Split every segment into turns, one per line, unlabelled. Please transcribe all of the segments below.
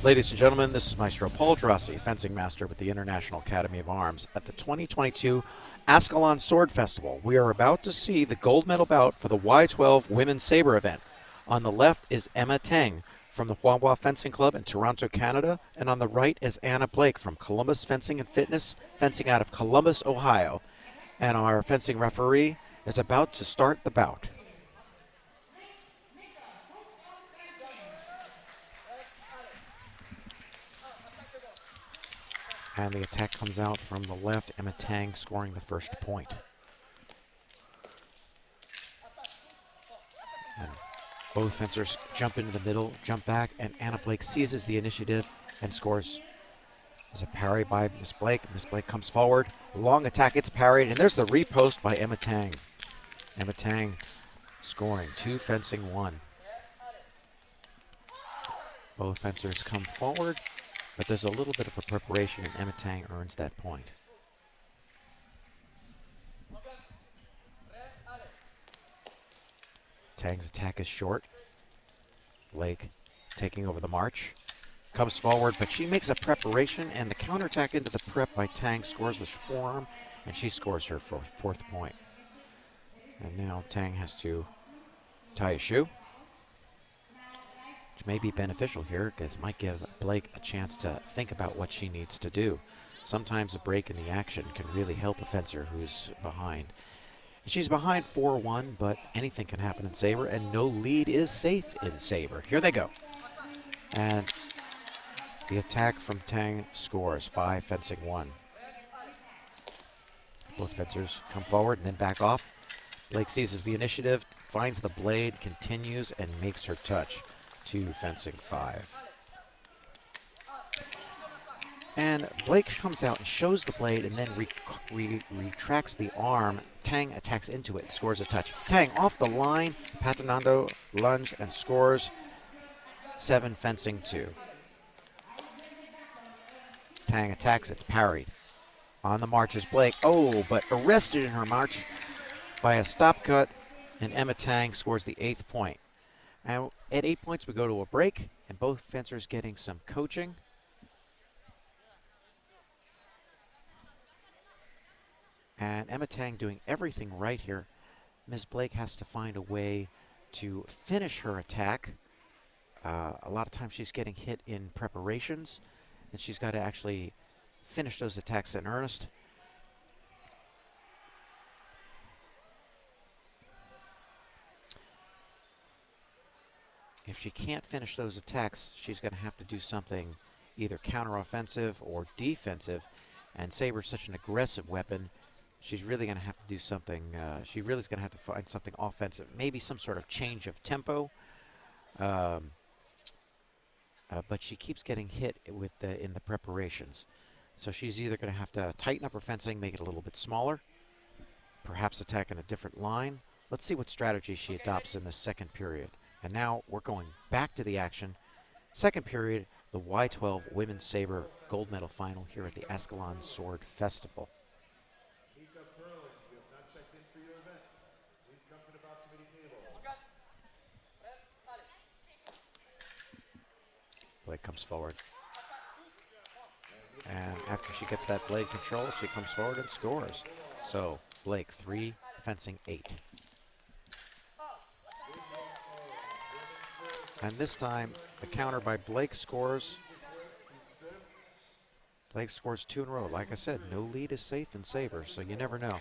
Ladies and gentlemen, this is Maestro Paul Geraci, fencing master with the International Academy of Arms at the 2022 Ascalon Sword Festival. We are about to see the gold medal bout for the Y12 Women's Saber event. On the left is Emma Teng from the Huahua Fencing Club in Toronto, Canada, and on the right is Anna Blake from Columbus Fencing and Fitness, fencing out of Columbus, Ohio. And our fencing referee is about to start the bout. And the attack comes out from the left, Emma Teng scoring the first point. And both fencers jump into the middle, jump back, and Anna Blake seizes the initiative and scores. There's a parry by Miss Blake. Miss Blake comes forward, long attack, it's parried, and there's the repost by Emma Teng. Emma Teng scoring 2 fencing 1. Both fencers come forward, but there's a little bit of a preparation, and Emma Teng earns that point. Teng's attack is short. Blake taking over the march. Comes forward, but she makes a preparation, and the counterattack into the prep by Teng scores the forearm, and she scores her 4th point. And now Teng has to tie a shoe, which may be beneficial here because it might give Blake a chance to think about what she needs to do. Sometimes a break in the action can really help a fencer who's behind. She's behind 4-1, but anything can happen in Saber, and no lead is safe in Saber. Here they go. And the attack from Teng scores 5 fencing 1. Both fencers come forward and then back off. Blake seizes the initiative, finds the blade, continues, and makes her touch. 2 fencing 5. And Blake comes out and shows the blade and then retracts the arm. Teng attacks into it, scores a touch. Teng off the line, patinando lunge, and scores 7 fencing 2. Teng attacks, it's parried. On the march is Blake. Oh, but arrested in her march by a stop cut, and Emma Teng scores the 8th point. And at 8 points, we go to a break, and both fencers getting some coaching. And Emma Teng doing everything right here. Ms. Blake has to find a way to finish her attack. A lot of times she's getting hit in preparations, and she's got to actually finish those attacks in earnest. If she can't finish those attacks, she's going to have to do something either counteroffensive or defensive. And Saber's such an aggressive weapon, she's really going to have to do something. She really is going to have to find something offensive, maybe some sort of change of tempo. But she keeps getting hit with in the preparations. So she's either going to have to tighten up her fencing, make it a little bit smaller, perhaps attack in a different line. Let's see what strategy she adopts in the second period. And now we're going back to the action. Second period, the Y12 Women's Saber Gold Medal Final here at the Ascalon Sword Festival. Blake comes forward. And after she gets that blade control, she comes forward and scores. So Blake 3, fencing 8. And this time, the counter by Blake scores. Blake scores 2 in a row. Like I said, no lead is safe in Saber, so you never know.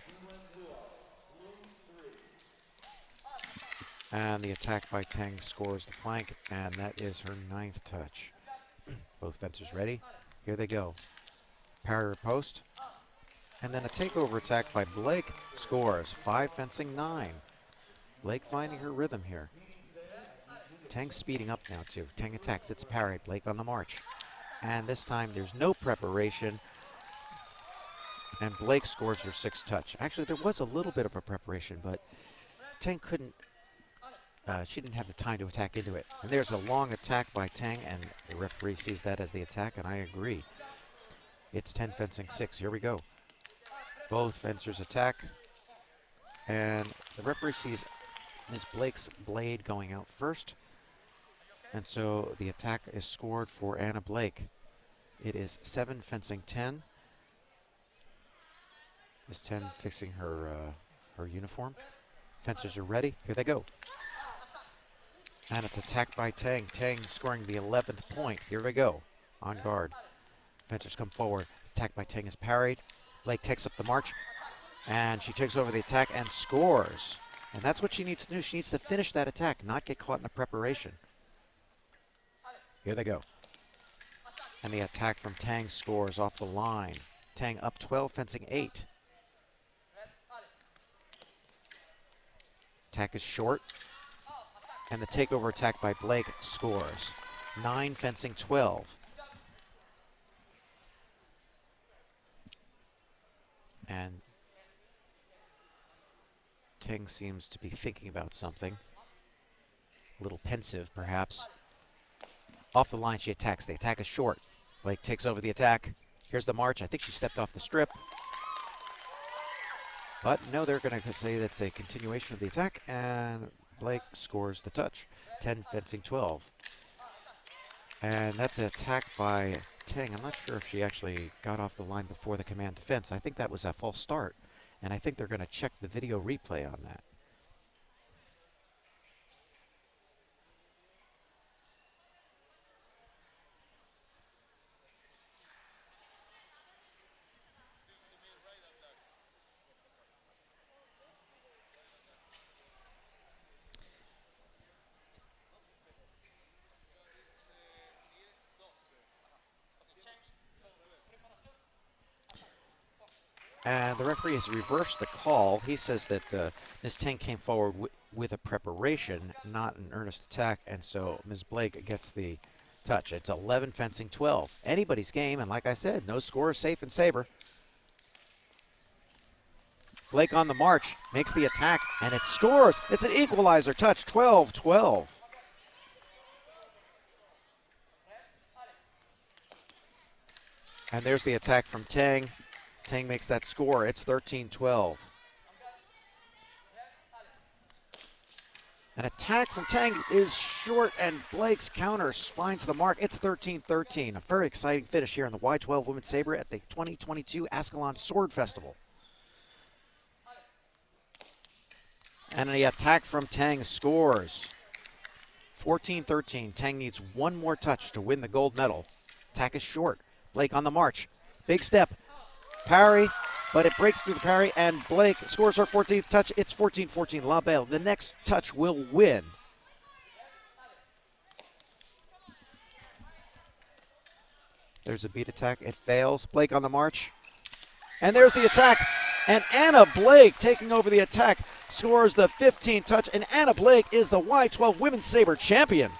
And the attack by Teng scores the flank, and that is her 9th touch. Both fencers ready. Here they go. Parry post. And then a takeover attack by Blake scores 5 fencing 9. Blake finding her rhythm here. Teng speeding up now too. Teng attacks, it's parried. Blake on the march. And this time there's no preparation. And Blake scores her 6th touch. Actually, there was a little bit of a preparation, but Teng couldn't, she didn't have the time to attack into it. And there's a long attack by Teng, and the referee sees that as the attack, and I agree. It's 10 fencing 6. Here we go. Both fencers attack. And the referee sees Ms. Blake's blade going out first. And so the attack is scored for Anna Blake. It is 7 fencing 10. Is 10 fixing her her uniform. Fencers are ready. Here they go. And it's attacked by Teng. Teng scoring the 11th point. Here we go. On guard. Fencers come forward. It's attacked by Teng is parried. Blake takes up the march. And she takes over the attack and scores. And that's what she needs to do. She needs to finish that attack, not get caught in the preparation. Here they go. And the attack from Teng scores off the line. Teng up 12, fencing 8. Attack is short. And the takeover attack by Blake scores. 9, fencing 12. And Teng seems to be thinking about something. A little pensive, perhaps. Off the line, she attacks. The attack is short. Blake takes over the attack. Here's the march. I think she stepped off the strip. But no, they're going to say that's a continuation of the attack, and Blake scores the touch. 10, fencing 12. And that's an attack by Teng. I'm not sure if she actually got off the line before the command to fence. I think that was a false start, and I think they're going to check the video replay on that. And the referee has reversed the call. He says that Ms. Teng came forward with a preparation, not an earnest attack, and so Ms. Blake gets the touch. It's 11, fencing 12. Anybody's game, and like I said, no score is safe in Saber. Blake on the march, makes the attack, and it scores. It's an equalizer touch, 12-12. And there's the attack from Teng. Teng makes that score. It's 13-12. An attack from Teng is short, and Blake's counter finds the mark. It's 13-13. A very exciting finish here in the Y12 Women's Saber at the 2022 Ascalon Sword Festival. And the attack from Teng scores. 14-13. Teng needs one more touch to win the gold medal. Attack is short. Blake on the march. Big step. Parry, but it breaks through the parry, and Blake scores her 14th touch. It's 14-14. La Belle, the next touch will win. There's a beat attack. It fails. Blake on the march. And there's the attack. And Anna Blake taking over the attack scores the 15th touch, and Anna Blake is the Y12 Women's Saber champion.